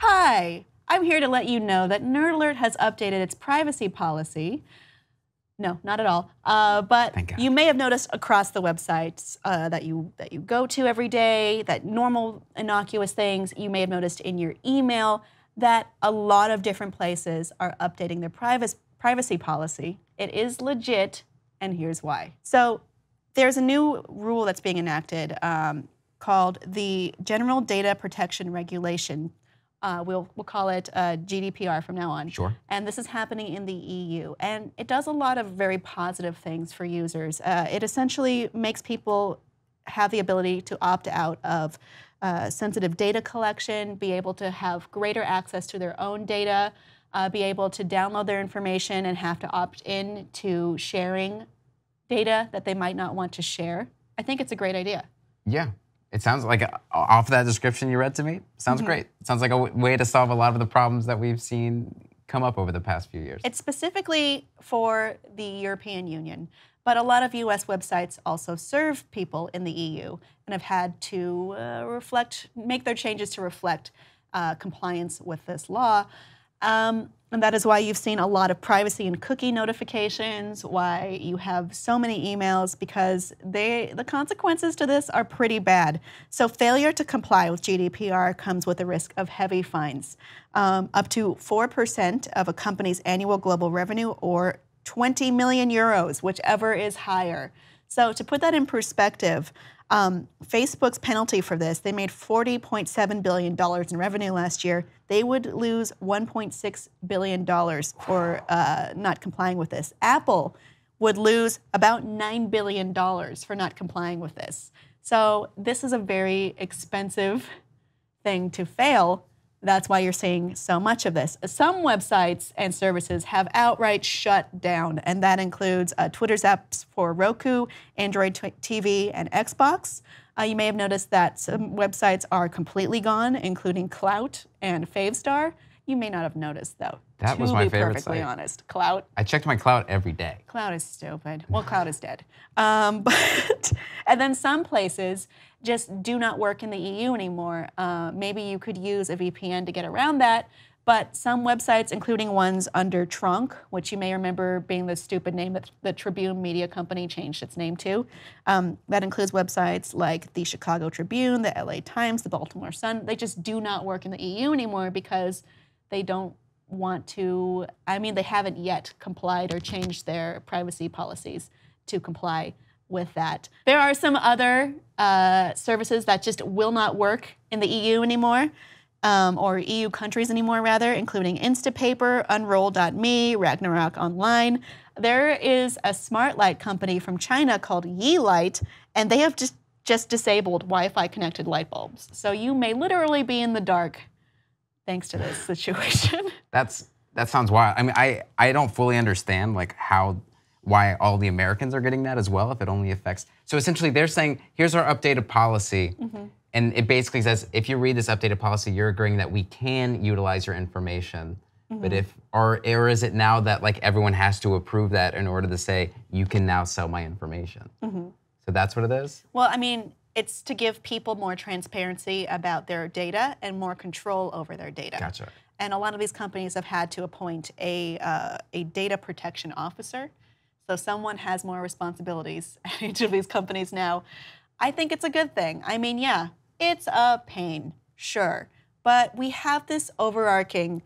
Hi, I'm here to let you know that NerdAlert has updated its privacy policy. No, not at all. But you may have noticed across the websites that you go to every day, that normal innocuous things, you may have noticed in your email that a lot of different places are updating their privacy policy. It is legit, and here's why. So there's a new rule that's being enacted called the General Data Protection Regulation. We'll call it GDPR from now on. Sure. And this is happening in the EU. And it does a lot of very positive things for users. It essentially makes people have the ability to opt out of sensitive data collection, be able to have greater access to their own data, be able to download their information and have to opt in to sharing data that they might not want to share. I think it's a great idea. Yeah. It sounds like, off that description you read to me, sounds great. It sounds like a way to solve a lot of the problems that we've seen come up over the past few years. It's specifically for the European Union, but a lot of US websites also serve people in the EU and have had to make their changes to reflect compliance with this law. And that is why you've seen a lot of privacy and cookie notifications, why you have so many emails, because the consequences to this are pretty bad. So failure to comply with GDPR comes with the risk of heavy fines, up to 4% of a company's annual global revenue or 20 million euros, whichever is higher. So to put that in perspective, Facebook's penalty for this, they made $40.7 billion in revenue last year. They would lose $1.6 billion for not complying with this. Apple would lose about $9 billion for not complying with this. So this is a very expensive thing to fail. That's why you're seeing so much of this. Some websites and services have outright shut down, and that includes Twitter's apps for Roku, Android TV, and Xbox. You may have noticed that some websites are completely gone, including Clout and Favestar. You may not have noticed, though. That was my favorite site. To be perfectly honest, Clout. I checked my Clout every day. Clout is stupid. Well, Clout is dead. And then some places just do not work in the EU anymore. Maybe you could use a VPN to get around that, but some websites, including ones under Trunk, which you may remember being the stupid name that the Tribune media company changed its name to, that includes websites like the Chicago Tribune, the LA Times, the Baltimore Sun. They just do not work in the EU anymore because they don't want to, they haven't yet complied or changed their privacy policies to comply with that. There are some other services that just will not work in the EU anymore, or EU countries anymore, rather, including Instapaper, Unroll.me, Ragnarok Online. There is a smart light company from China called Yeelight, and they have just disabled Wi-Fi connected light bulbs. So you may literally be in the dark thanks to this situation. That sounds wild. I don't fully understand why all the Americans are getting that as well, if it only affects. So essentially they're saying, here's our updated policy. And it basically says, if you read this updated policy, you're agreeing that we can utilize your information. But or is it now that everyone has to approve that in order to say, you can now sell my information? So that's what it is? Well, it's to give people more transparency about their data and more control over their data. Gotcha. And a lot of these companies have had to appoint a data protection officer. So someone has more responsibilities at each of these companies now. I think it's a good thing. Yeah, it's a pain, sure. But we have this overarching,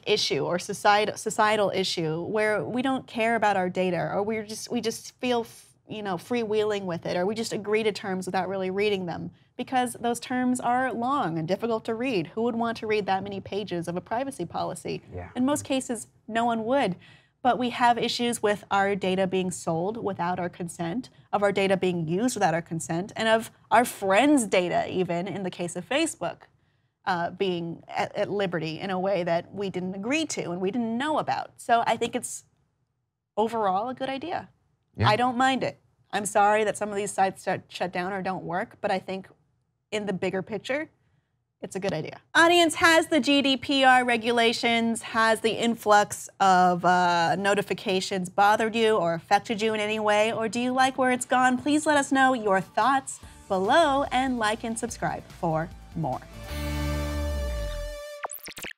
issue or societal issue where we don't care about our data, or we just feel freewheeling with it, or we just agree to terms without really reading them because those terms are long and difficult to read. Who would want to read that many pages of a privacy policy? Yeah. In most cases, no one would. But we have issues with our data being sold without our consent, of our data being used without our consent, and of our friends' data, even in the case of Facebook, being at liberty in a way that we didn't agree to and we didn't know about. So I think it's overall a good idea. Yeah. I don't mind it. I'm sorry that some of these sites shut down or don't work, but I think in the bigger picture, it's a good idea. Audience, has the GDPR regulations, has the influx of notifications bothered you or affected you in any way, or do you like where it's gone? Please let us know your thoughts below and like and subscribe for more.